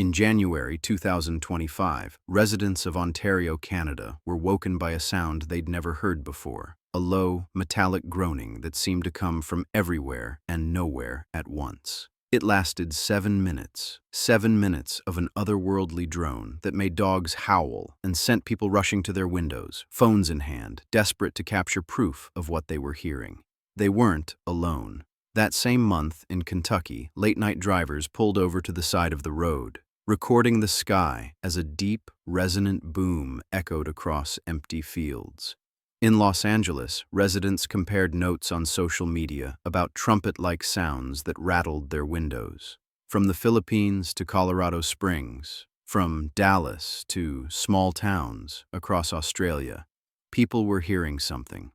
In January 2025, residents of Ontario, Canada, were woken by a sound they'd never heard before, a low, metallic groaning that seemed to come from everywhere and nowhere at once. It lasted 7 minutes, 7 minutes of an otherworldly drone that made dogs howl and sent people rushing to their windows, phones in hand, desperate to capture proof of what they were hearing. They weren't alone. That same month in Kentucky, late-night drivers pulled over to the side of the road, recording the sky as a deep, resonant boom echoed across empty fields. In Los Angeles, residents compared notes on social media about trumpet-like sounds that rattled their windows. From the Philippines to Colorado Springs, from Dallas to small towns across Australia, people were hearing something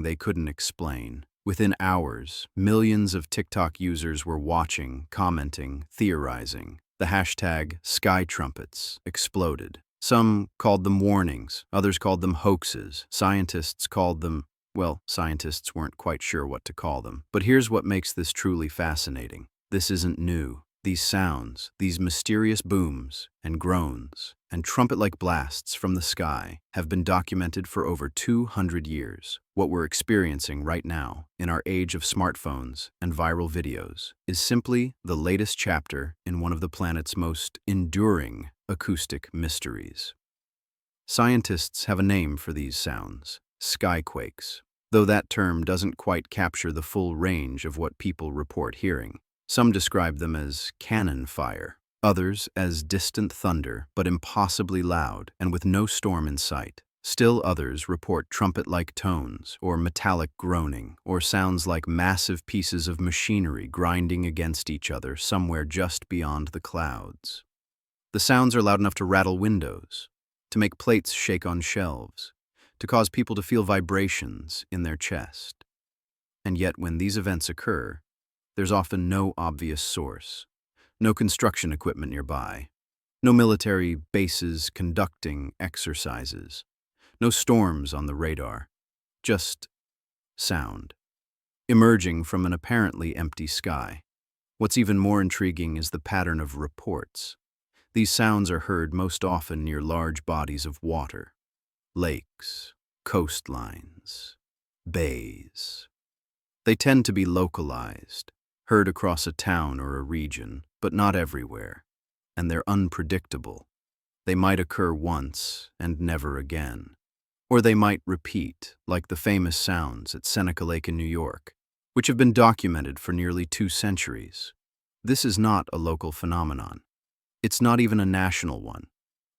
they couldn't explain. Within hours, millions of TikTok users were watching, commenting, theorizing. The hashtag #SkyTrumpets exploded. Some called them warnings, others called them hoaxes. Scientists called them, well, scientists weren't quite sure what to call them. But here's what makes this truly fascinating. This isn't new. These sounds, these mysterious booms and groans and trumpet-like blasts from the sky have been documented for over 200 years. What we're experiencing right now, in our age of smartphones and viral videos, is simply the latest chapter in one of the planet's most enduring acoustic mysteries. Scientists have a name for these sounds: skyquakes, though that term doesn't quite capture the full range of what people report hearing. Some describe them as cannon fire, others as distant thunder, but impossibly loud and with no storm in sight. Still others report trumpet-like tones, or metallic groaning, or sounds like massive pieces of machinery grinding against each other somewhere just beyond the clouds. The sounds are loud enough to rattle windows, to make plates shake on shelves, to cause people to feel vibrations in their chest. And yet when these events occur, there's often no obvious source, no construction equipment nearby, no military bases conducting exercises, no storms on the radar, just sound, emerging from an apparently empty sky. What's even more intriguing is the pattern of reports. These sounds are heard most often near large bodies of water, lakes, coastlines, bays. They tend to be localized, heard across a town or a region, but not everywhere, and they're unpredictable. They might occur once and never again. Or they might repeat, like the famous sounds at Seneca Lake in New York, which have been documented for nearly 2 centuries. This is not a local phenomenon. It's not even a national one.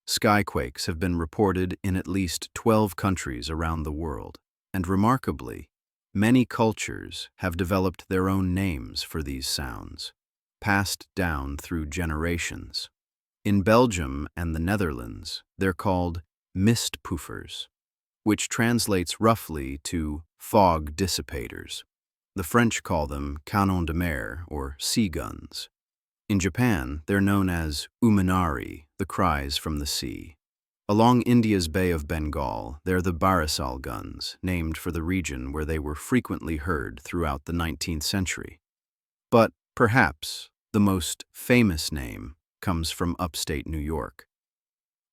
Skyquakes have been reported in at least 12 countries around the world, and remarkably, many cultures have developed their own names for these sounds, passed down through generations. In Belgium and the Netherlands, they're called Mistpouffers, which translates roughly to fog dissipators. The French call them canons de mer, or sea guns. In Japan, they're known as uminari, the cries from the sea. Along India's Bay of Bengal, they're the Barisal guns, named for the region where they were frequently heard throughout the 19th century. But perhaps the most famous name comes from upstate New York.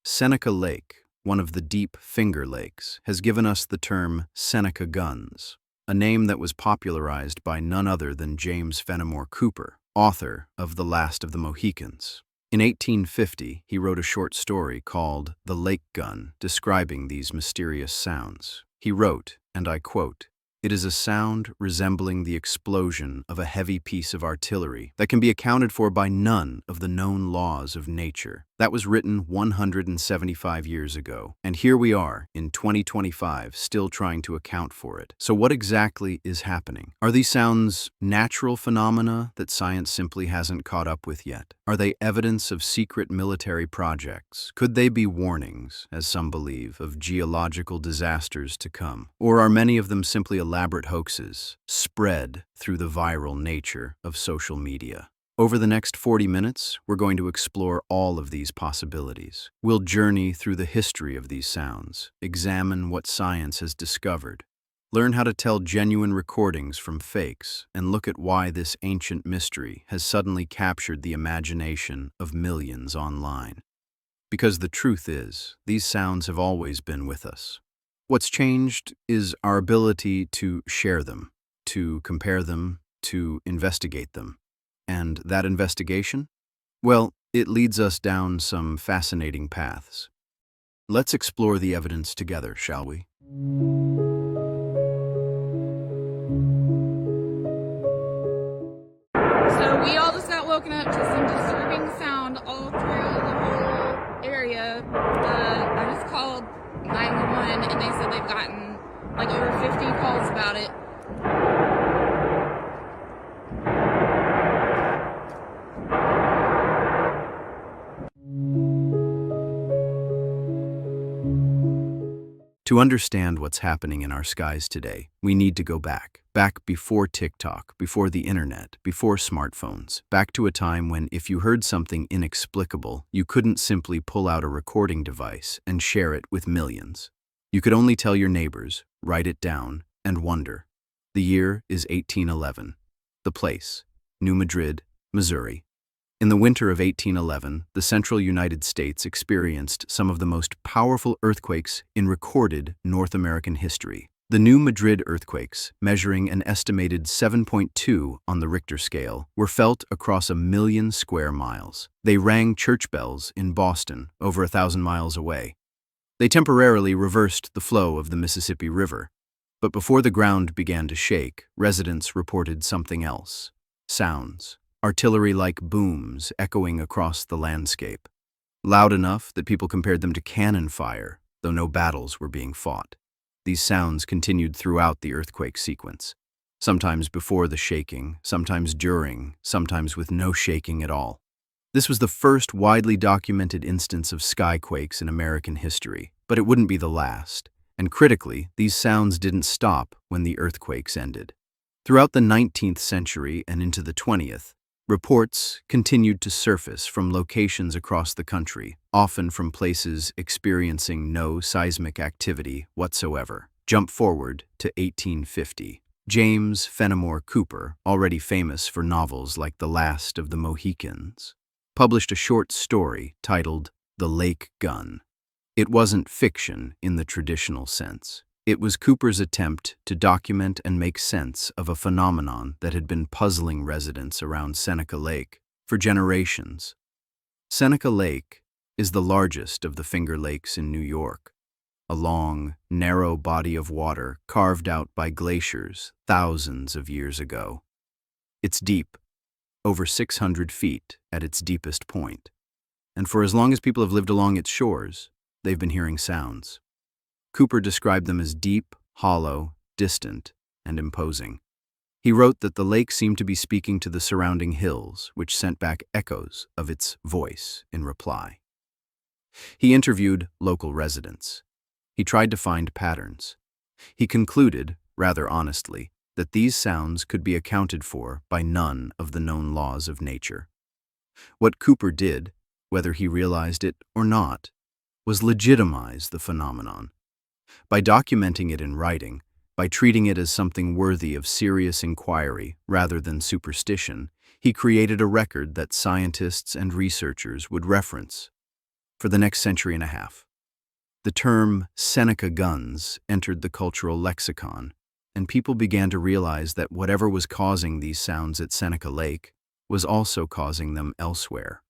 Seneca Lake, one of the deep Finger Lakes, has given us the term Seneca guns, a name that was popularized by none other than James Fenimore Cooper, author of The Last of the Mohicans. In 1850, he wrote a short story called The Lake Gun, describing these mysterious sounds. He wrote, and I quote, "It is a sound resembling the explosion of a heavy piece of artillery that can be accounted for by none of the known laws of nature." That was written 175 years ago, and here we are in 2025 still trying to account for it. So what exactly is happening? Are these sounds natural phenomena that science simply hasn't caught up with yet? Are they evidence of secret military projects? Could they be warnings, as some believe, of geological disasters to come? Or are many of them simply elaborate hoaxes, spread through the viral nature of social media? Over the next 40 minutes, we're going to explore all of these possibilities. We'll journey through the history of these sounds, examine what science has discovered, Learn how to tell genuine recordings from fakes and look at why this ancient mystery has suddenly captured the imagination of millions online. Because the truth is, these sounds have always been with us. What's changed is our ability to share them, to compare them, to investigate them. And that investigation? Well, it leads us down some fascinating paths. Let's explore the evidence together, shall we? So we all just got woken up to some disturbing sound all through the whole area. I just called 911 and they said they've gotten like over 50 calls about it. To understand what's happening in our skies today, we need to go back before TikTok, before the internet, before smartphones, back to a time when if you heard something inexplicable, you couldn't simply pull out a recording device and share it with millions. You could only tell your neighbors, write it down, and wonder. The year is 1811. The place, New Madrid, Missouri. In the winter of 1811, the central United States experienced some of the most powerful earthquakes in recorded North American history. The New Madrid earthquakes, measuring an estimated 7.2 on the Richter scale, were felt across 1 million square miles. They rang church bells in Boston, over 1,000 miles away. They temporarily reversed the flow of the Mississippi River. But before the ground began to shake, residents reported something else. Sounds. Artillery-like booms echoing across the landscape. Loud enough that people compared them to cannon fire, though no battles were being fought. These sounds continued throughout the earthquake sequence, sometimes before the shaking, sometimes during, sometimes with no shaking at all. This was the first widely documented instance of skyquakes in American history, but it wouldn't be the last. And critically, these sounds didn't stop when the earthquakes ended. Throughout the 19th century and into the 20th, reports continued to surface from locations across the country, often from places experiencing no seismic activity whatsoever. Jump forward to 1850. James Fenimore Cooper, already famous for novels like The Last of the Mohicans, published a short story titled The Lake Gun. It wasn't fiction in the traditional sense. It was Cooper's attempt to document and make sense of a phenomenon that had been puzzling residents around Seneca Lake for generations. Seneca Lake is the largest of the Finger Lakes in New York, a long, narrow body of water carved out by glaciers thousands of years ago. It's deep, over 600 feet at its deepest point, and for as long as people have lived along its shores, they've been hearing sounds. Cooper described them as deep, hollow, distant, and imposing. He wrote that the lake seemed to be speaking to the surrounding hills, which sent back echoes of its voice in reply. He interviewed local residents. He tried to find patterns. He concluded, rather honestly, that these sounds could be accounted for by none of the known laws of nature. What Cooper did, whether he realized it or not, was legitimize the phenomenon. By documenting it in writing, by treating it as something worthy of serious inquiry rather than superstition, he created a record that scientists and researchers would reference for the next century and a half. The term Seneca guns entered the cultural lexicon, and people began to realize that whatever was causing these sounds at Seneca Lake was also causing them elsewhere.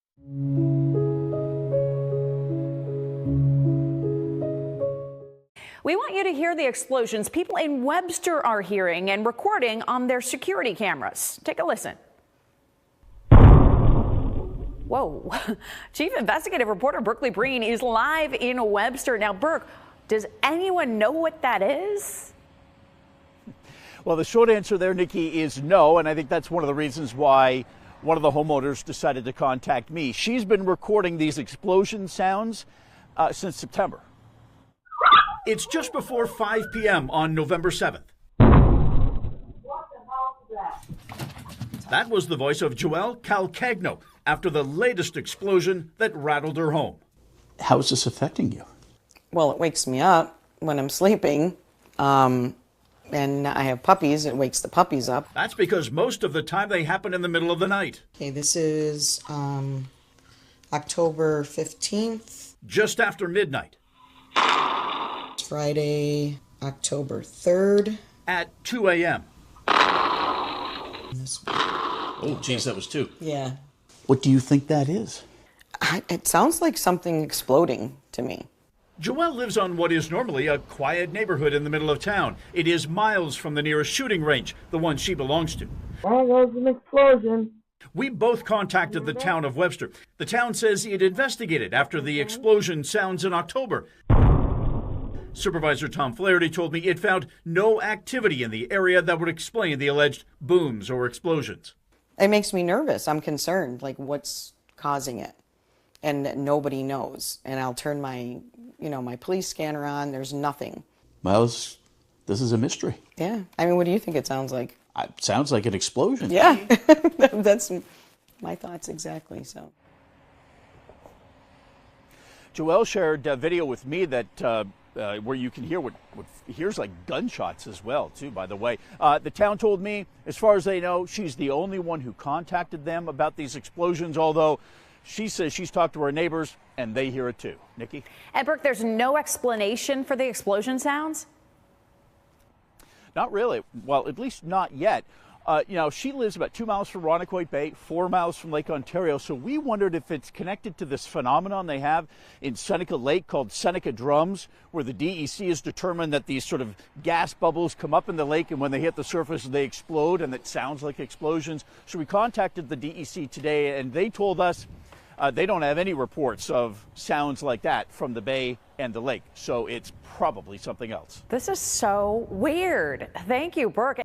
We want you to hear the explosions people in Webster are hearing and recording on their security cameras. Take a listen. Whoa. Chief Investigative Reporter Berkeley Breen is live in Webster. Now, Burke, does anyone know what that is? Well, the short answer there, Nikki, is no, and I think that's one of the reasons why one of the homeowners decided to contact me. She's been recording these explosion sounds since September. It's just before 5 p.m. on November 7th. That was the voice of Joelle Calcagno after the latest explosion that rattled her home. How is this affecting you? Well, it wakes me up when I'm sleeping. And I have puppies. It wakes the puppies up. That's because most of the time they happen in the middle of the night. Okay, this is October 15th. Just after midnight. Friday, October 3rd. At 2 a.m. This Oh, geez, that was 2. Yeah. What do you think that is? It sounds like something exploding to me. Joelle lives on what is normally a quiet neighborhood in the middle of town. It is miles from the nearest shooting range, the one she belongs to. There goes an explosion. We both contacted the town of Webster. The town says it investigated after the explosion sounds in October. Supervisor Tom Flaherty told me it found no activity in the area that would explain the alleged booms or explosions. It makes me nervous. I'm concerned, like what's causing it? And nobody knows. And I'll turn my, my police scanner on. There's nothing. Well, this is a mystery. Yeah. I mean, what do you think it sounds like? It sounds like an explosion. Yeah. That's my thoughts exactly. So. Joelle shared a video with me that where you can hear what hears like gunshots as well, too, by the way. The town told me, as far as they know, she's the only one who contacted them about these explosions, although she says she's talked to her neighbors and they hear it too. Nikki? And Brooke, there's no explanation for the explosion sounds? Not really. Well, at least not yet. She lives about 2 miles from Ronnequoit Bay, 4 miles from Lake Ontario. So we wondered if it's connected to this phenomenon they have in Seneca Lake called Seneca drums, where the DEC has determined that these sort of gas bubbles come up in the lake, and when they hit the surface, they explode, and it sounds like explosions. So we contacted the DEC today, and they told us they don't have any reports of sounds like that from the bay and the lake. So it's probably something else. This is so weird. Thank you, Brooke.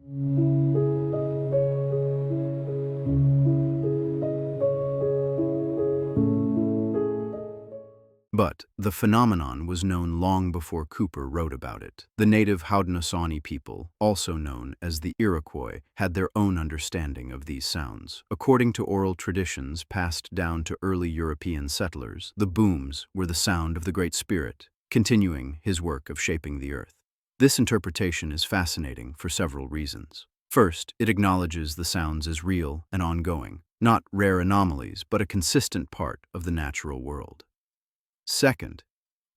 But the phenomenon was known long before Cooper wrote about it. The native Haudenosaunee people, also known as the Iroquois, had their own understanding of these sounds. According to oral traditions passed down to early European settlers, the booms were the sound of the Great Spirit, continuing his work of shaping the earth. This interpretation is fascinating for several reasons. First, it acknowledges the sounds as real and ongoing, not rare anomalies, but a consistent part of the natural world. Second,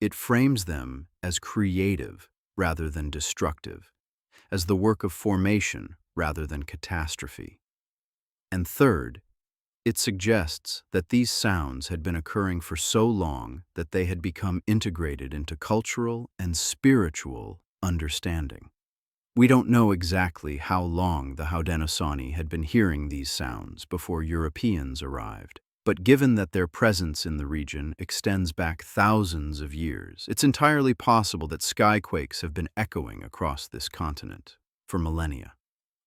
it frames them as creative rather than destructive, as the work of formation rather than catastrophe. And third, it suggests that these sounds had been occurring for so long that they had become integrated into cultural and spiritual understanding. We don't know exactly how long the Haudenosaunee had been hearing these sounds before Europeans arrived. But given that their presence in the region extends back thousands of years, it's entirely possible that skyquakes have been echoing across this continent for millennia.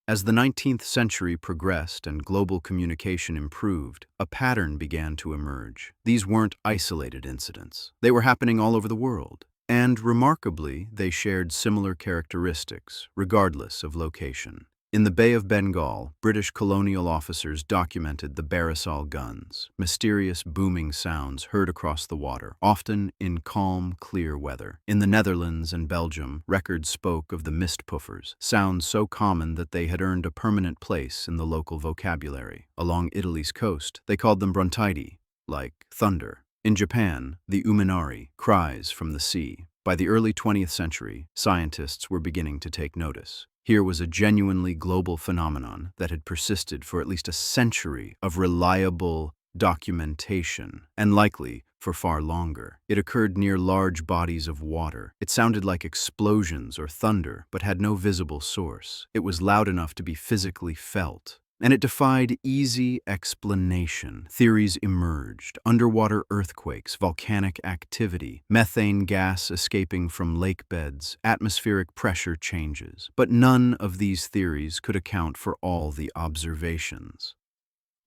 As the 19th century progressed and global communication improved, a pattern began to emerge. These weren't isolated incidents. They were happening all over the world. And remarkably, they shared similar characteristics, regardless of location. In the Bay of Bengal, British colonial officers documented the Barisal guns, mysterious booming sounds heard across the water, often in calm, clear weather. In the Netherlands and Belgium, records spoke of the Mistpouffers, sounds so common that they had earned a permanent place in the local vocabulary. Along Italy's coast, they called them brontidi, like thunder. In Japan, the uminari, cries from the sea. By the early 20th century, scientists were beginning to take notice. Here was a genuinely global phenomenon that had persisted for at least a century of reliable documentation, and likely for far longer. It occurred near large bodies of water. It sounded like explosions or thunder, but had no visible source. It was loud enough to be physically felt. And it defied easy explanation. Theories emerged: underwater earthquakes, volcanic activity, methane gas escaping from lake beds, atmospheric pressure changes. But none of these theories could account for all the observations.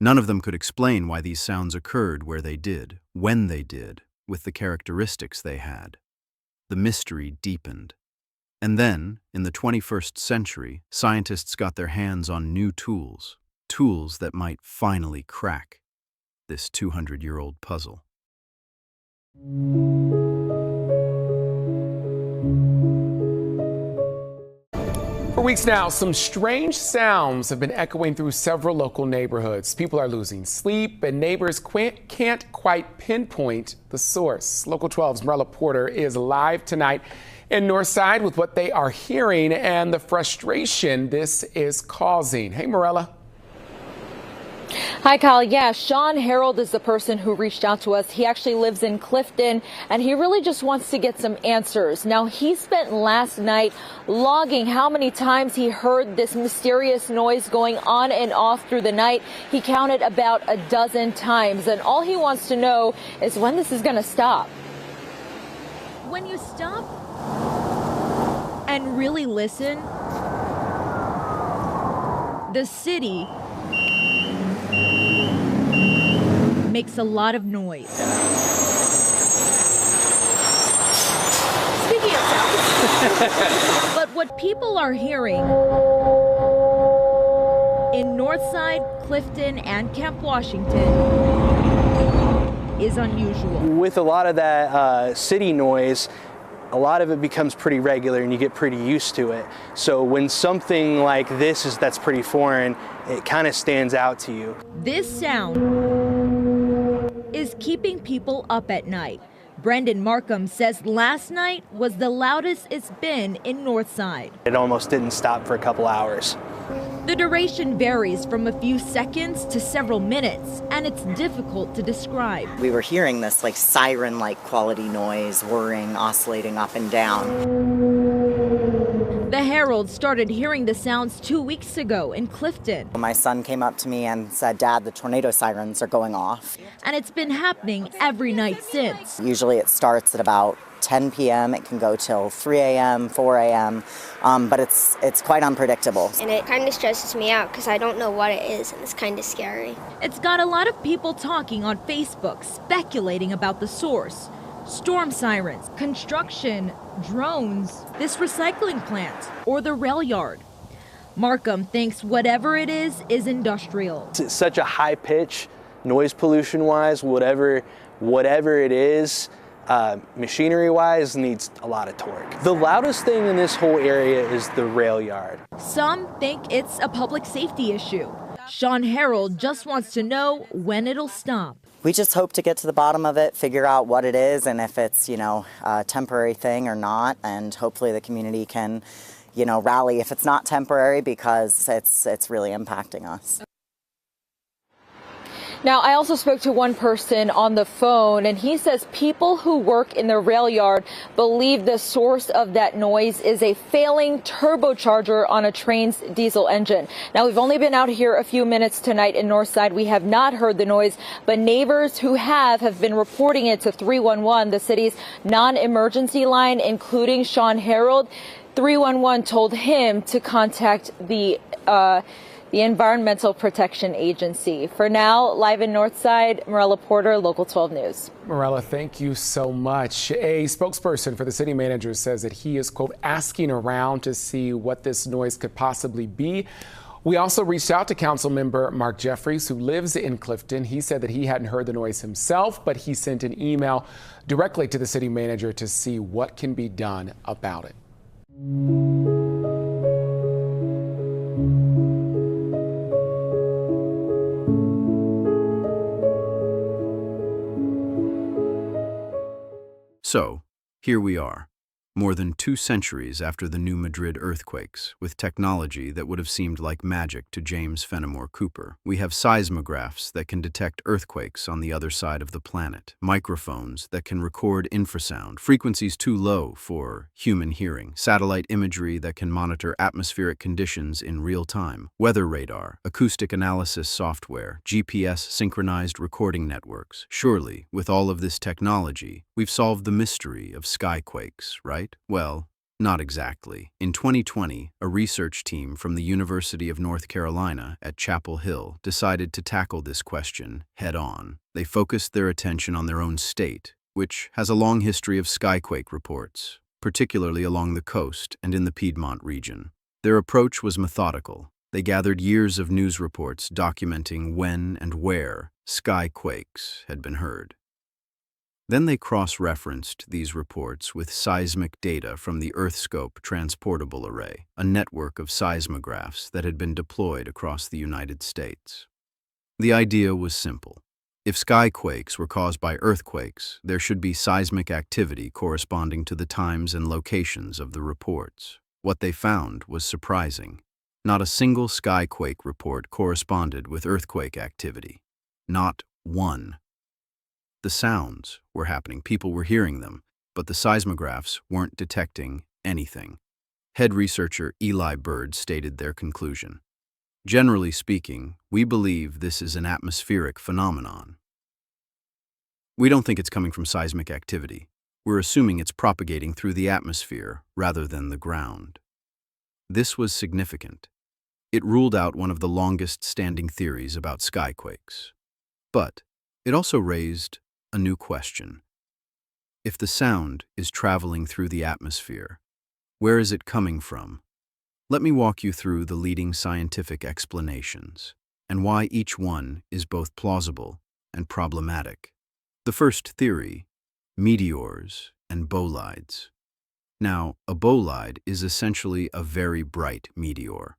None of them could explain why these sounds occurred where they did, when they did, with the characteristics they had. The mystery deepened. And then, in the 21st century, scientists got their hands on new tools that might finally crack this 200-year-old puzzle. For weeks now, some strange sounds have been echoing through several local neighborhoods. People are losing sleep, and neighbors can't quite pinpoint the source. Local 12's Marella Porter is live tonight in Northside with what they are hearing and the frustration this is causing. Hey, Marella. Hi, Kyle. Yeah, Sean Harold is the person who reached out to us. He actually lives in Clifton, and he really just wants to get some answers. Now, he spent last night logging how many times he heard this mysterious noise going on and off through the night. He counted about a dozen times, and all he wants to know is when this is going to stop. When you stop and really listen, the city makes a lot of noise. Speaking of sounds. But what people are hearing in Northside, Clifton, and Camp Washington is unusual. With a lot of that city noise, a lot of it becomes pretty regular and you get pretty used to it. So when something like this that's pretty foreign, it kind of stands out to you. This sound is keeping people up at night. Brendan Markham says last night was the loudest it's been in Northside. It almost didn't stop for a couple hours. The duration varies from a few seconds to several minutes, and it's difficult to describe. We were hearing this like siren-like quality noise, whirring, oscillating up and down. The Herald started hearing the sounds 2 weeks ago in Clifton. My son came up to me and said, "Dad, the tornado sirens are going off." And it's been happening every night since. Usually it starts at about 10 p.m. It can go till 3 a.m., 4 a.m., but it's quite unpredictable. And it kind of stresses me out because I don't know what it is, and it's kind of scary. It's got a lot of people talking on Facebook, speculating about the source. Storm sirens, construction, drones, this recycling plant, or the rail yard. Markham thinks whatever it is industrial. It's such a high pitch, noise pollution wise, whatever it is, machinery wise, needs a lot of torque. The loudest thing in this whole area is the rail yard. Some think it's a public safety issue. Sean Harold just wants to know when it'll stop. We just hope to get to the bottom of it, figure out what it is, and if it's, a temporary thing or not, and hopefully the community can, rally if it's not temporary, because it's really impacting us. Now, I also spoke to one person on the phone, and he says people who work in the rail yard believe the source of that noise is a failing turbocharger on a train's diesel engine. Now, we've only been out here a few minutes tonight in Northside. We have not heard the noise, but neighbors who have been reporting it to 311, the city's non-emergency line, including Sean Harold. 311 told him to contact the Environmental Protection Agency. For now, live in Northside, Marella Porter, Local 12 News. Marella, thank you so much. A spokesperson for the city manager says that he is, quote, asking around to see what this noise could possibly be. We also reached out to council member Mark Jeffries, who lives in Clifton. He said that he hadn't heard the noise himself, but he sent an email directly to the city manager to see what can be done about it. So, here we are, more than 2 centuries after the New Madrid earthquakes, with technology that would have seemed like magic to James Fenimore Cooper. We have seismographs that can detect earthquakes on the other side of the planet, microphones that can record infrasound, frequencies too low for human hearing, satellite imagery that can monitor atmospheric conditions in real time, weather radar, acoustic analysis software, GPS synchronized recording networks. Surely, with all of this technology, we've solved the mystery of Skyquakes, right? Well, not exactly. In 2020, a research team from the University of North Carolina at Chapel Hill decided to tackle this question head-on. They focused their attention on their own state, which has a long history of skyquake reports, particularly along the coast and in the Piedmont region. Their approach was methodical. They gathered years of news reports documenting when and where skyquakes had been heard. Then they cross-referenced these reports with seismic data from the EarthScope Transportable Array, a network of seismographs that had been deployed across the United States. The idea was simple. If skyquakes were caused by earthquakes, there should be seismic activity corresponding to the times and locations of the reports. What they found was surprising. Not a single skyquake report corresponded with earthquake activity. Not one. The sounds were happening, people were hearing them, but the seismographs weren't detecting anything. Head researcher Eli Bird stated their conclusion. Generally speaking, we believe this is an atmospheric phenomenon. We don't think it's coming from seismic activity. We're assuming it's propagating through the atmosphere rather than the ground. This was significant. It ruled out one of the longest-standing theories about skyquakes. But it also raised a new question. If the sound is traveling through the atmosphere, where is it coming from? Let me walk you through the leading scientific explanations and why each one is both plausible and problematic. The first theory, meteors and bolides. Now, a bolide is essentially a very bright meteor.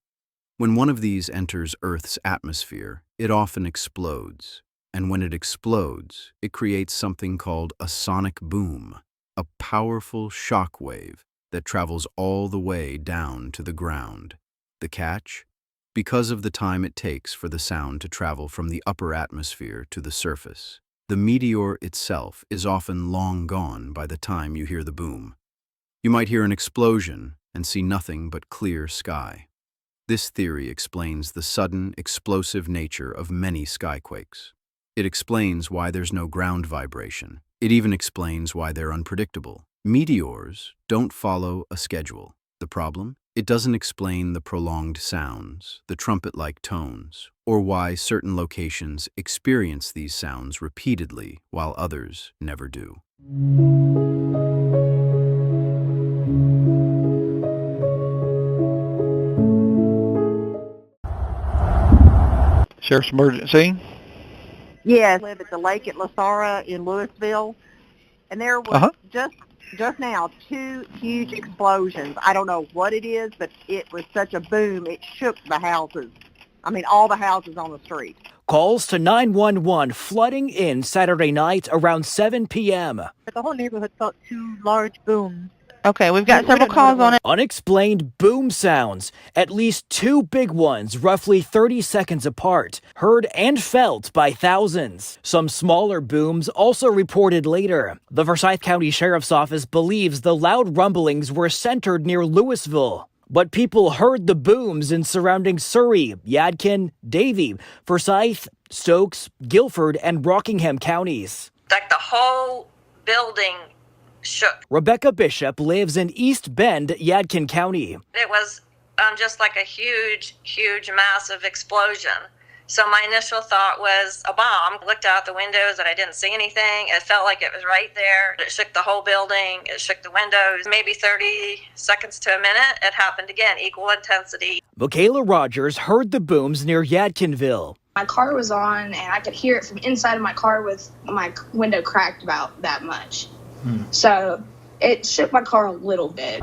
When one of these enters Earth's atmosphere, it often explodes. And when it explodes, it creates something called a sonic boom, a powerful shock wave that travels all the way down to the ground. The catch? Because of the time it takes for the sound to travel from the upper atmosphere to the surface, the meteor itself is often long gone by the time you hear the boom. You might hear an explosion and see nothing but clear sky. This theory explains the sudden, explosive nature of many skyquakes. It explains why there's no ground vibration. It even explains why they're unpredictable. Meteors don't follow a schedule. The problem? It doesn't explain the prolonged sounds, the trumpet-like tones, or why certain locations experience these sounds repeatedly while others never do. Sheriff's emergency? Yes, I live at the lake at La Sarra in Louisville, and there was just now 2 huge explosions. I don't know what it is, but it was such a boom, it shook the houses. I mean, all the houses on the street. Calls to 911 flooding in Saturday night around 7 p.m. The whole neighborhood felt 2 large booms. Okay, we've got several calls on it. Unexplained boom sounds, at least 2 big ones, roughly 30 seconds apart, heard and felt by thousands. Some smaller booms also reported later. The Forsyth County Sheriff's Office believes the loud rumblings were centered near Louisville. But people heard the booms in surrounding Surrey, Yadkin, Davie, Forsyth, Stokes, Guilford, and Rockingham counties. Like the whole building shook. Rebecca Bishop lives in East Bend, Yadkin County. It was just like a huge, massive explosion. So my initial thought was a bomb. I looked out the windows and I didn't see anything. It felt like it was right there. It shook the whole building. It shook the windows. Maybe 30 seconds to a minute. It happened again, equal intensity. Michaela Rogers heard the booms near Yadkinville. My car was on and I could hear it from inside of my car with my window cracked about that much. So it shook my car a little bit.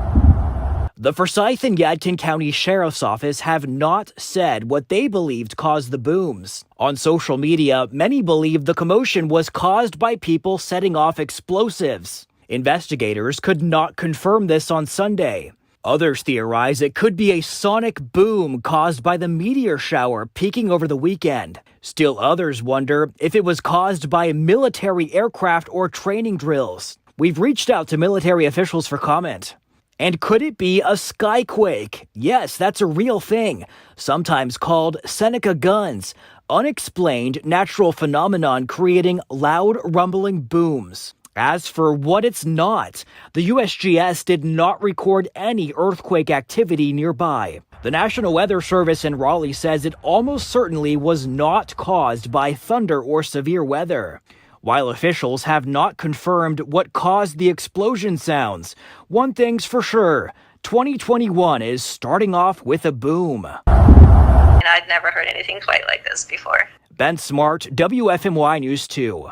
The Forsyth and Yadkin County Sheriff's Office have not said what they believed caused the booms. On social media, many believe the commotion was caused by people setting off explosives. Investigators could not confirm this on Sunday. Others theorize it could be a sonic boom caused by the meteor shower peaking over the weekend. Still others wonder if it was caused by military aircraft or training drills. We've reached out to military officials for comment. And could it be a skyquake? Yes, that's a real thing, sometimes called Seneca guns, unexplained natural phenomenon creating loud rumbling booms. As for what it's not, the USGS did not record any earthquake activity nearby. The National Weather Service in Raleigh says it almost certainly was not caused by thunder or severe weather. While officials have not confirmed what caused the explosion sounds, one thing's for sure, 2021 is starting off with a boom. And I'd never heard anything quite like this before. Ben Smart, WFMY News 2.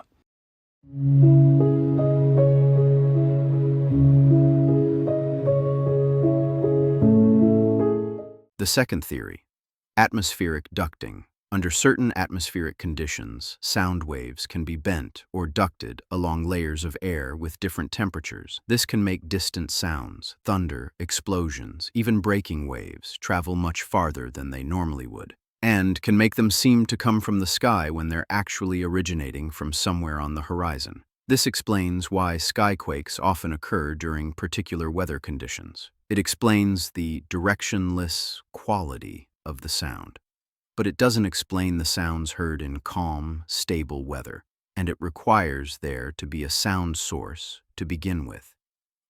The second theory, atmospheric ducting. Under certain atmospheric conditions, sound waves can be bent or ducted along layers of air with different temperatures. This can make distant sounds, thunder, explosions, even breaking waves, travel much farther than they normally would, and can make them seem to come from the sky when they're actually originating from somewhere on the horizon. This explains why skyquakes often occur during particular weather conditions. It explains the directionless quality of the sound. But it doesn't explain the sounds heard in calm, stable weather, and it requires there to be a sound source to begin with.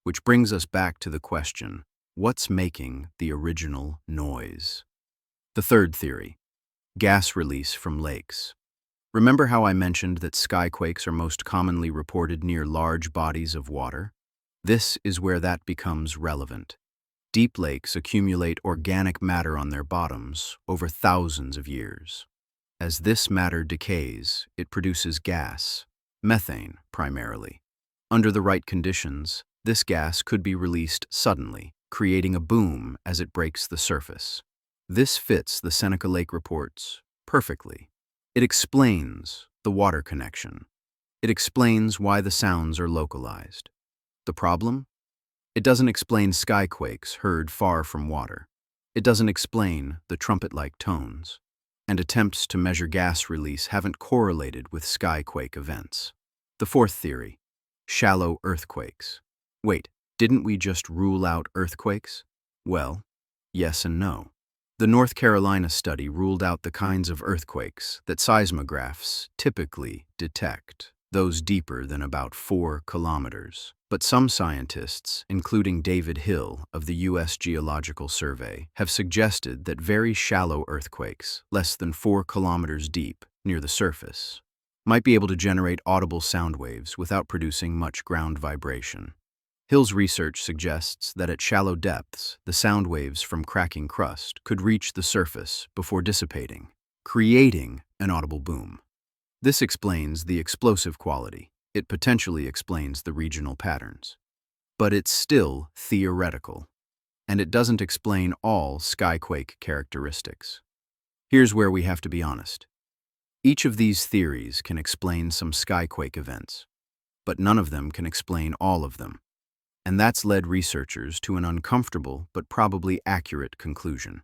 Which brings us back to the question, what's making the original noise? The third theory, gas release from lakes. Remember how I mentioned that skyquakes are most commonly reported near large bodies of water? This is where that becomes relevant. Deep lakes accumulate organic matter on their bottoms over thousands of years. As this matter decays, it produces gas, methane primarily. Under the right conditions, this gas could be released suddenly, creating a boom as it breaks the surface. This fits the Seneca Lake reports perfectly. It explains the water connection. It explains why the sounds are localized. The problem? It doesn't explain skyquakes heard far from water. It doesn't explain the trumpet-like tones. And attempts to measure gas release haven't correlated with skyquake events. The fourth theory, shallow earthquakes. Wait, didn't we just rule out earthquakes? Well, yes and no. The North Carolina study ruled out the kinds of earthquakes that seismographs typically detect, those deeper than about 4 kilometers. But some scientists, including David Hill of the U.S. Geological Survey, have suggested that very shallow earthquakes, less than 4 kilometers deep, near the surface, might be able to generate audible sound waves without producing much ground vibration. Hill's research suggests that at shallow depths, the sound waves from cracking crust could reach the surface before dissipating, creating an audible boom. This explains the explosive quality. It potentially explains the regional patterns. But it's still theoretical, and it doesn't explain all skyquake characteristics. Here's where we have to be honest. Each of these theories can explain some skyquake events, but none of them can explain all of them. And that's led researchers to an uncomfortable but probably accurate conclusion.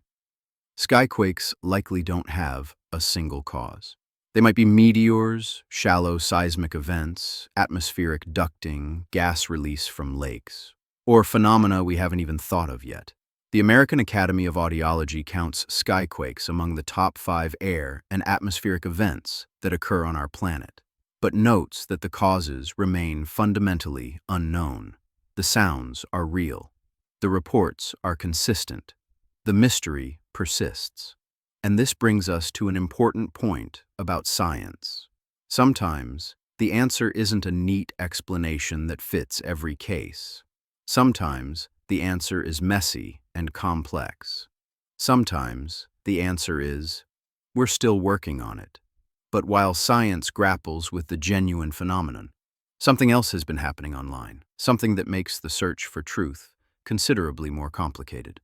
Skyquakes likely don't have a single cause. They might be meteors, shallow seismic events, atmospheric ducting, gas release from lakes, or phenomena we haven't even thought of yet. The American Academy of Audiology counts skyquakes among the top 5 air and atmospheric events that occur on our planet, but notes that the causes remain fundamentally unknown. The sounds are real. The reports are consistent. The mystery persists. And this brings us to an important point about science. Sometimes, the answer isn't a neat explanation that fits every case. Sometimes, the answer is messy and complex. Sometimes, the answer is, we're still working on it. But while science grapples with the genuine phenomenon, something else has been happening online, something that makes the search for truth considerably more complicated.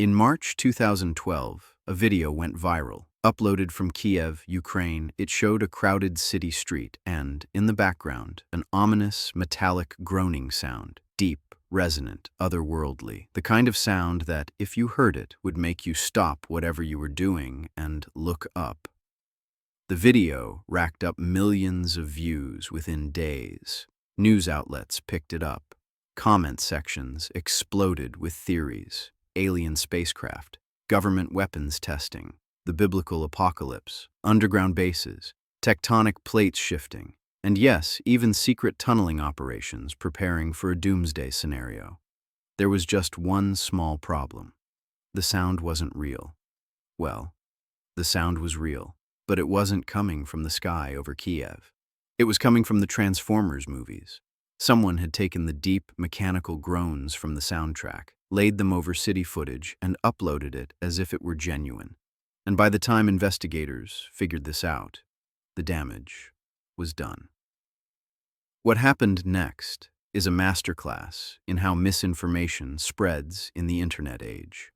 In March 2012, a video went viral. Uploaded from Kiev, Ukraine, it showed a crowded city street and, in the background, an ominous, metallic groaning sound. Deep, resonant, otherworldly. The kind of sound that, if you heard it, would make you stop whatever you were doing and look up. The video racked up millions of views within days. News outlets picked it up. Comment sections exploded with theories: alien spacecraft, government weapons testing, the biblical apocalypse, underground bases, tectonic plates shifting, and yes, even secret tunneling operations preparing for a doomsday scenario. There was just one small problem. The sound wasn't real. Well, the sound was real, but it wasn't coming from the sky over Kiev. It was coming from the Transformers movies. Someone had taken the deep, mechanical groans from the soundtrack, laid them over city footage, and uploaded it as if it were genuine. And by the time investigators figured this out, the damage was done. What happened next is a masterclass in how misinformation spreads in the internet age.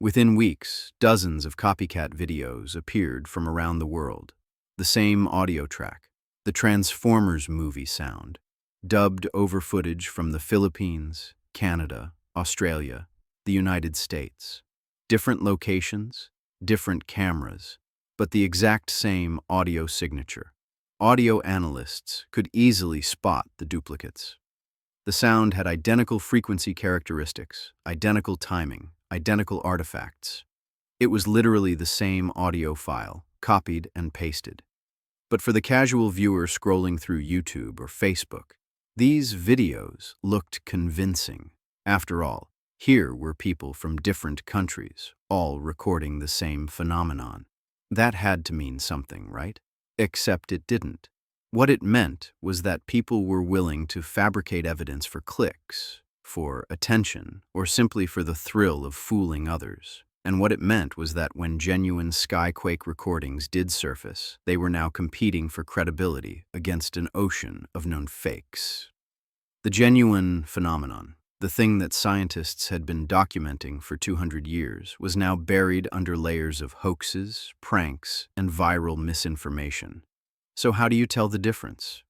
Within weeks, dozens of copycat videos appeared from around the world. The same audio track, the Transformers movie sound, dubbed over footage from the Philippines, Canada, Australia, the United States. Different locations, different cameras, but the exact same audio signature. Audio analysts could easily spot the duplicates. The sound had identical frequency characteristics, identical timing, identical artifacts. It was literally the same audio file, copied and pasted. But for the casual viewer scrolling through YouTube or Facebook, these videos looked convincing. After all, here were people from different countries, all recording the same phenomenon. That had to mean something, right? Except it didn't. What it meant was that people were willing to fabricate evidence for clicks, for attention, or simply for the thrill of fooling others. And what it meant was that when genuine Skyquake recordings did surface, they were now competing for credibility against an ocean of known fakes. The genuine phenomenon, the thing that scientists had been documenting for 200 years, was now buried under layers of hoaxes, pranks, and viral misinformation. So how do you tell the difference?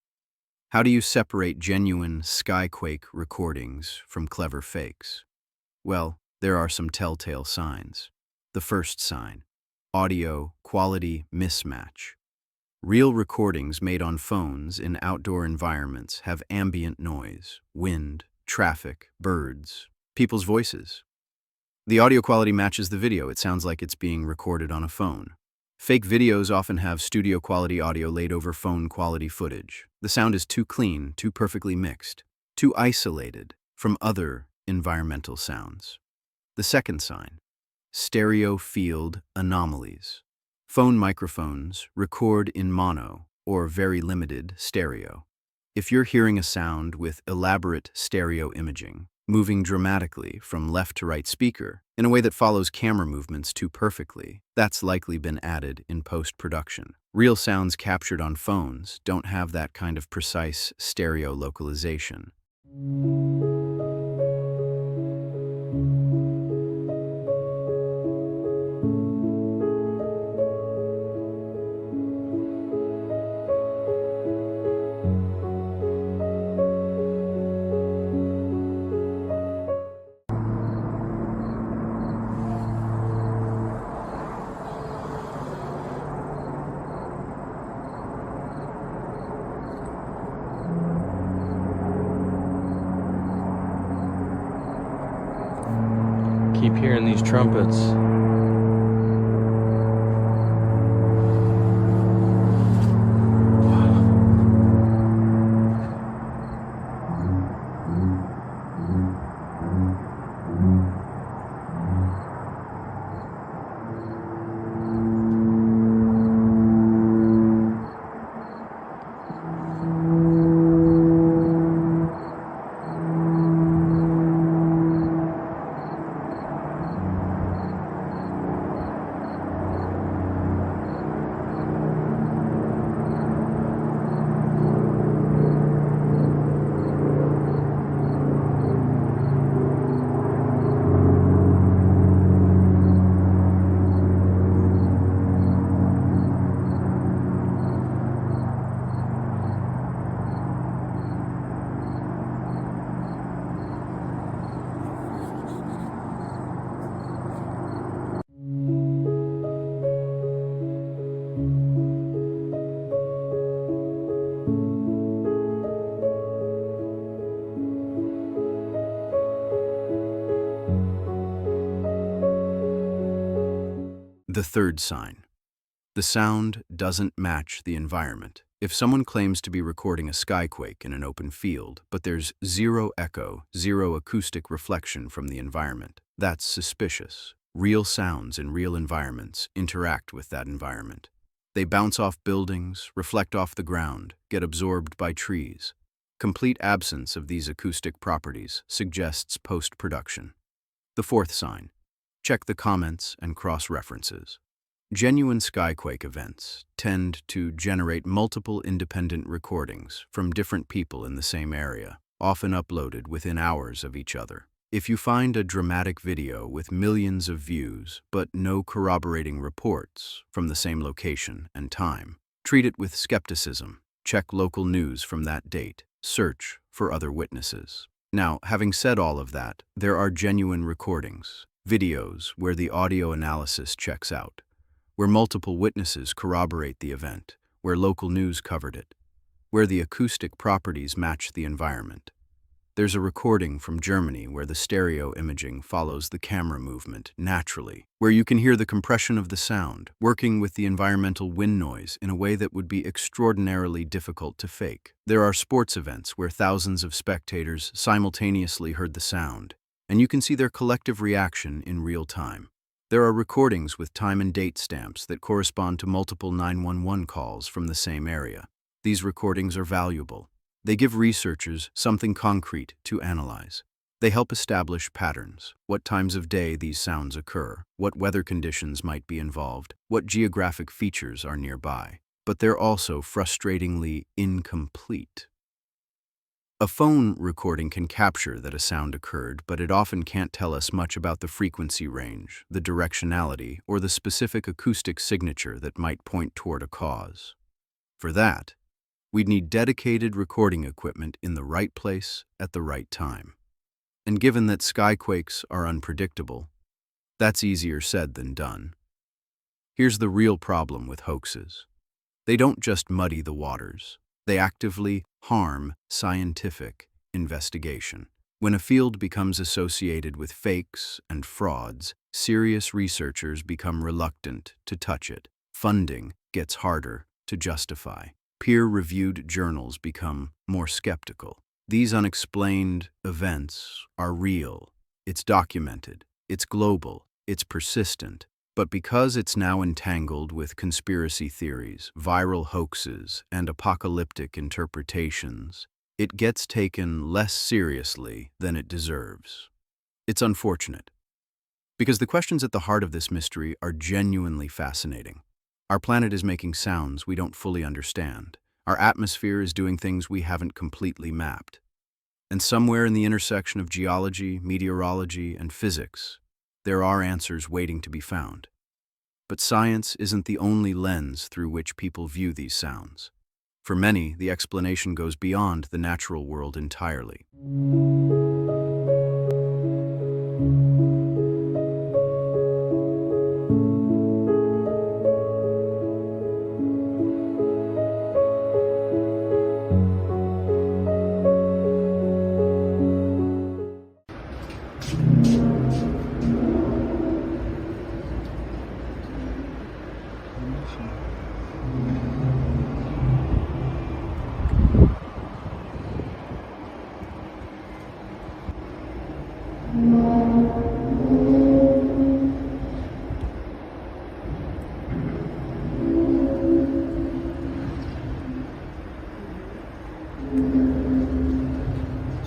How do you separate genuine Skyquake recordings from clever fakes? Well, there are some telltale signs. The first sign: audio quality mismatch. Real recordings made on phones in outdoor environments have ambient noise, wind, traffic, birds, people's voices. The audio quality matches the video. It sounds like it's being recorded on a phone. Fake videos often have studio quality audio laid over phone quality footage. The sound is too clean, too perfectly mixed, too isolated from other environmental sounds. The second sign: stereo field anomalies. Phone microphones record in mono or very limited stereo. If you're hearing a sound with elaborate stereo imaging, moving dramatically from left to right speaker in a way that follows camera movements too perfectly, that's likely been added in post-production. Real sounds captured on phones don't have that kind of precise stereo localization. Keep hearing these trumpets. The third sign: the sound doesn't match the environment. If someone claims to be recording a skyquake in an open field, but there's zero echo, zero acoustic reflection from the environment, that's suspicious. Real sounds in real environments interact with that environment. They bounce off buildings, reflect off the ground, get absorbed by trees. Complete absence of these acoustic properties suggests post-production. The fourth sign: check the comments and cross-references. Genuine skyquake events tend to generate multiple independent recordings from different people in the same area, often uploaded within hours of each other. If you find a dramatic video with millions of views but no corroborating reports from the same location and time, treat it with skepticism. Check local news from that date. Search for other witnesses. Now, having said all of that, there are genuine recordings, videos where the audio analysis checks out, where multiple witnesses corroborate the event, where local news covered it, where the acoustic properties match the environment. There's a recording from Germany where the stereo imaging follows the camera movement naturally, where you can hear the compression of the sound, working with the environmental wind noise in a way that would be extraordinarily difficult to fake. There are sports events where thousands of spectators simultaneously heard the sound, and you can see their collective reaction in real time. There are recordings with time and date stamps that correspond to multiple 911 calls from the same area. These recordings are valuable. They give researchers something concrete to analyze. They help establish patterns, what times of day these sounds occur, what weather conditions might be involved, what geographic features are nearby. But they're also frustratingly incomplete. A phone recording can capture that a sound occurred, but it often can't tell us much about the frequency range, the directionality, or the specific acoustic signature that might point toward a cause. For that, we'd need dedicated recording equipment in the right place at the right time. And given that skyquakes are unpredictable, that's easier said than done. Here's the real problem with hoaxes. They don't just muddy the waters. They actively harm scientific investigation. When a field becomes associated with fakes and frauds, serious researchers become reluctant to touch it. Funding gets harder to justify. Peer-reviewed journals become more skeptical. These unexplained events are real. It's documented. It's global. It's persistent. But because it's now entangled with conspiracy theories, viral hoaxes, and apocalyptic interpretations, it gets taken less seriously than it deserves. It's unfortunate, because the questions at the heart of this mystery are genuinely fascinating. Our planet is making sounds we don't fully understand. Our atmosphere is doing things we haven't completely mapped. And somewhere in the intersection of geology, meteorology, and physics, there are answers waiting to be found. But science isn't the only lens through which people view these sounds. For many, the explanation goes beyond the natural world entirely.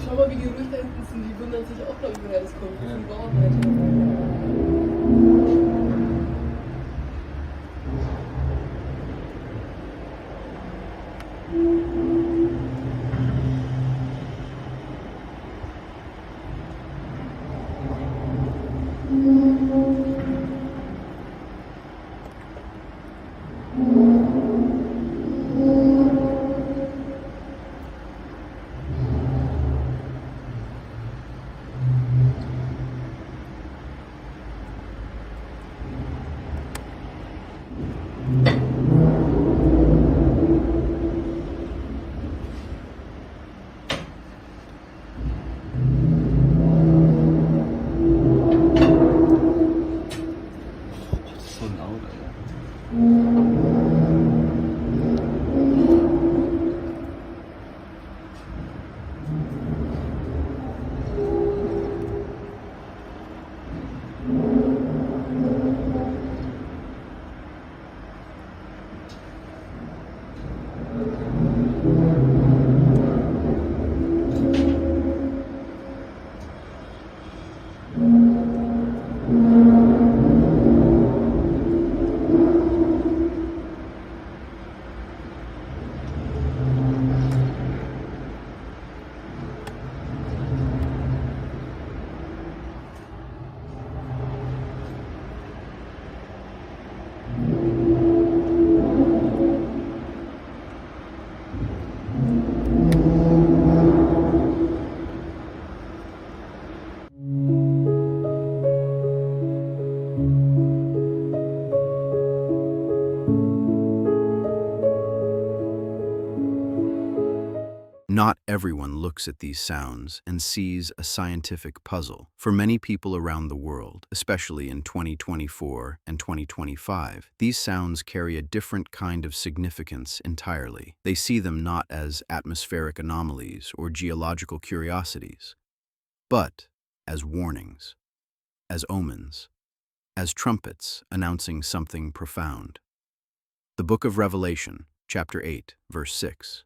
Schau mal, wie die Gerüchte sind. Die wundern sich auch, glaube ich, woher das kommt. Das sind Bauarbeiter. Not everyone looks at these sounds and sees a scientific puzzle. For many people around the world, especially in 2024 and 2025, these sounds carry a different kind of significance entirely. They see them not as atmospheric anomalies or geological curiosities, but as warnings, as omens, as trumpets announcing something profound. The Book of Revelation, chapter 8, verse 6.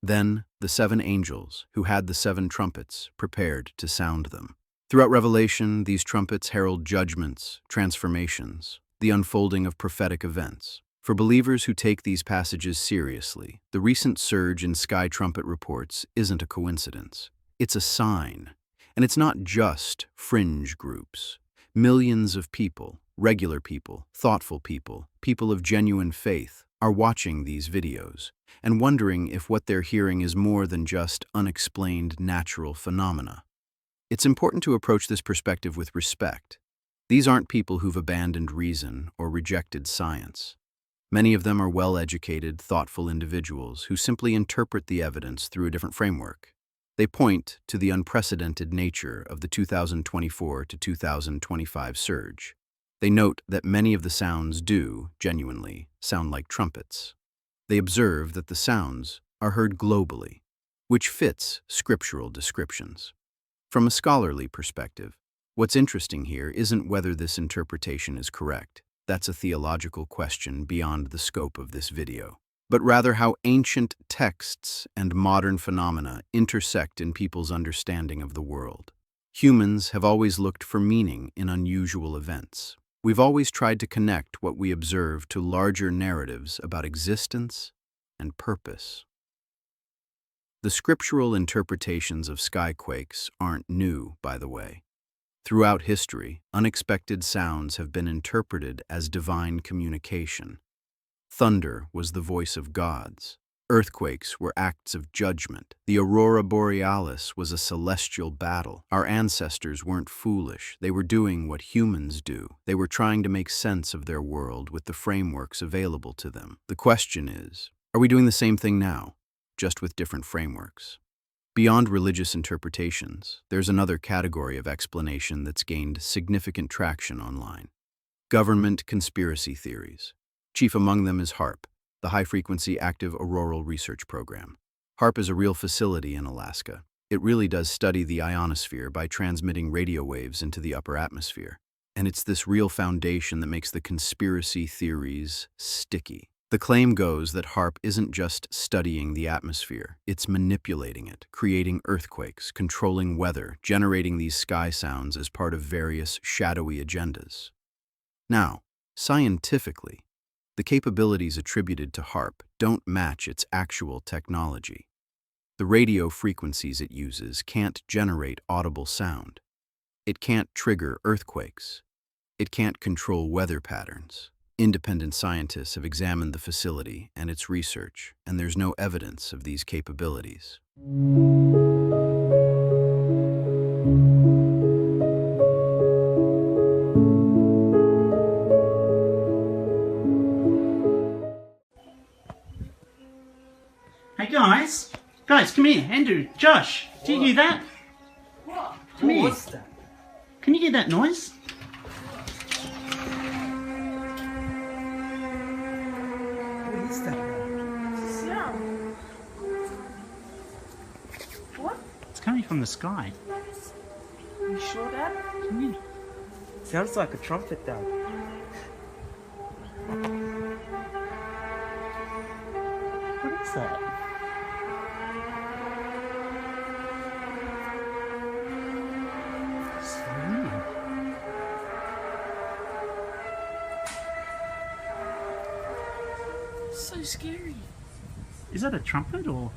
Then the 7 angels, who had the 7 trumpets, prepared to sound them. Throughout Revelation, these trumpets herald judgments, transformations, the unfolding of prophetic events. For believers who take these passages seriously, the recent surge in sky trumpet reports isn't a coincidence. It's a sign. And it's not just fringe groups. Millions of people, regular people, thoughtful people, people of genuine faith, are watching these videos and wondering if what they're hearing is more than just unexplained natural phenomena. It's important to approach this perspective with respect. These aren't people who've abandoned reason or rejected science. Many of them are well-educated, thoughtful individuals who simply interpret the evidence through a different framework. They point to the unprecedented nature of the 2024 to 2025 surge. They note that many of the sounds do, genuinely, sound like trumpets. They observe that the sounds are heard globally, which fits scriptural descriptions. From a scholarly perspective, what's interesting here isn't whether this interpretation is correct. That's a theological question beyond the scope of this video. But rather how ancient texts and modern phenomena intersect in people's understanding of the world. Humans have always looked for meaning in unusual events. We've always tried to connect what we observe to larger narratives about existence and purpose. The scriptural interpretations of skyquakes aren't new, by the way. Throughout history, unexpected sounds have been interpreted as divine communication. Thunder was the voice of gods. Earthquakes were acts of judgment. The aurora borealis was a celestial battle. Our ancestors weren't foolish. They were doing what humans do. They were trying to make sense of their world with the frameworks available to them. The question is, are we doing the same thing now, just with different frameworks? Beyond religious interpretations, there's another category of explanation that's gained significant traction online. Government conspiracy theories. Chief among them is HAARP, the High-Frequency Active Auroral Research Program. HAARP is a real facility in Alaska. It really does study the ionosphere by transmitting radio waves into the upper atmosphere. And it's this real foundation that makes the conspiracy theories sticky. The claim goes that HAARP isn't just studying the atmosphere, it's manipulating it, creating earthquakes, controlling weather, generating these sky sounds as part of various shadowy agendas. Now, scientifically, the capabilities attributed to HAARP don't match its actual technology. The radio frequencies it uses can't generate audible sound. It can't trigger earthquakes. It can't control weather patterns. Independent scientists have examined the facility and its research, and there's no evidence of these capabilities. Hey guys, come here. Andrew, Josh, do you hear that? What? Come here. What's that? Can you hear that noise? What is that? Sound. What? It's coming from the sky. You sure, Dad? Come here. Sounds like a trumpet, Dad. What is that? So scary. Is that a trumpet or?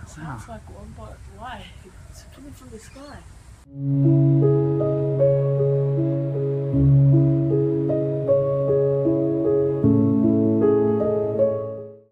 Sounds like one, but why? It's coming from the sky.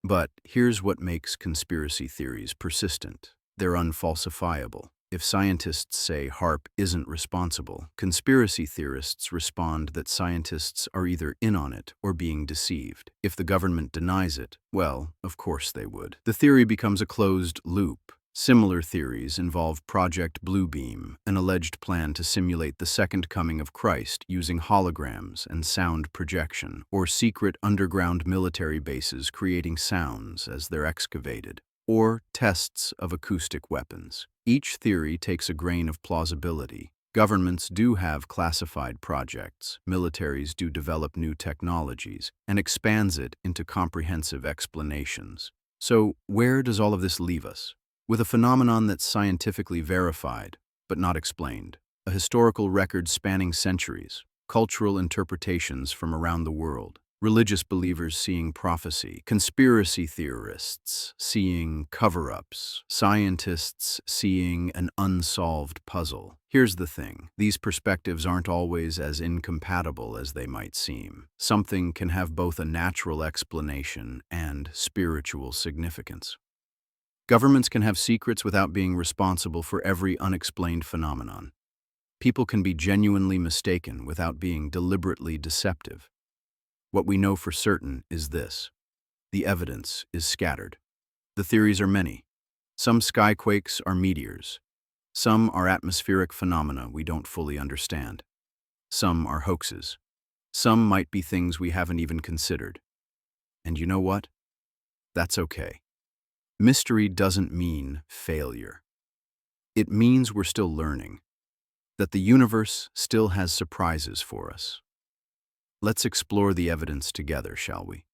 But here's what makes conspiracy theories persistent. They're unfalsifiable. If scientists say HAARP isn't responsible, conspiracy theorists respond that scientists are either in on it or being deceived. If the government denies it, well, of course they would. The theory becomes a closed loop. Similar theories involve Project Bluebeam, an alleged plan to simulate the second coming of Christ using holograms and sound projection, or secret underground military bases creating sounds as they're excavated, or tests of acoustic weapons. Each theory takes a grain of plausibility, Governments do have classified projects, militaries do develop new technologies, and expands it into comprehensive explanations. So where does all of this leave us? With a phenomenon that's scientifically verified, but not explained, a historical record spanning centuries, cultural interpretations from around the world, religious believers seeing prophecy, conspiracy theorists seeing cover-ups, scientists seeing an unsolved puzzle. Here's the thing, these perspectives aren't always as incompatible as they might seem. Something can have both a natural explanation and spiritual significance. Governments can have secrets without being responsible for every unexplained phenomenon. People can be genuinely mistaken without being deliberately deceptive. What we know for certain is this: the evidence is scattered. The theories are many. Some skyquakes are meteors. Some are atmospheric phenomena we don't fully understand. Some are hoaxes. Some might be things we haven't even considered. And you know what? That's okay. Mystery doesn't mean failure. It means we're still learning, that the universe still has surprises for us. Let's explore the evidence together, shall we?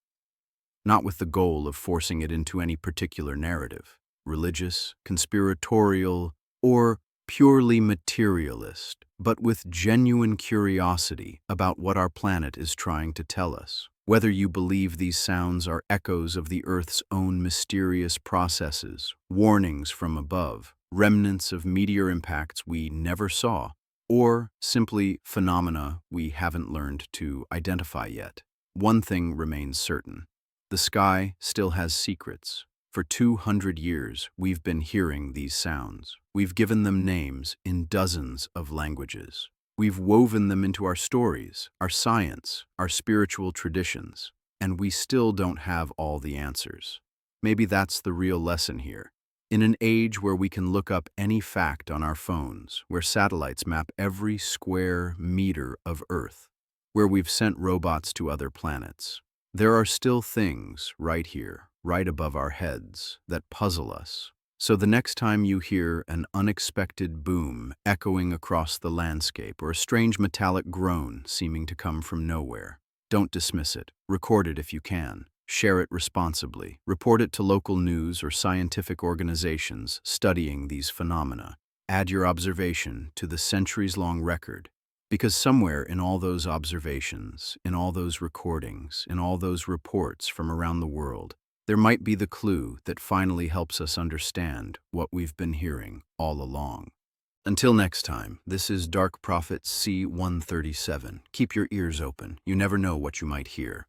Not with the goal of forcing it into any particular narrative, religious, conspiratorial, or purely materialist, but with genuine curiosity about what our planet is trying to tell us. Whether you believe these sounds are echoes of the Earth's own mysterious processes, warnings from above, remnants of meteor impacts we never saw, or simply phenomena we haven't learned to identify yet, one thing remains certain: the sky still has secrets. For 200 years, we've been hearing these sounds. We've given them names in dozens of languages. We've woven them into our stories, our science, our spiritual traditions, and we still don't have all the answers. Maybe that's the real lesson here. In an age where we can look up any fact on our phones, where satellites map every square meter of Earth, where we've sent robots to other planets, there are still things right here, right above our heads, that puzzle us. So the next time you hear an unexpected boom echoing across the landscape or a strange metallic groan seeming to come from nowhere, don't dismiss it. Record it if you can. Share it responsibly. Report it to local news or scientific organizations studying these phenomena. Add your observation to the centuries-long record, because somewhere in all those observations, in all those recordings, in all those reports from around the world, there might be the clue that finally helps us understand what we've been hearing all along. Until next time, this is Dark Prophet C-137. Keep your ears open. You never know what you might hear.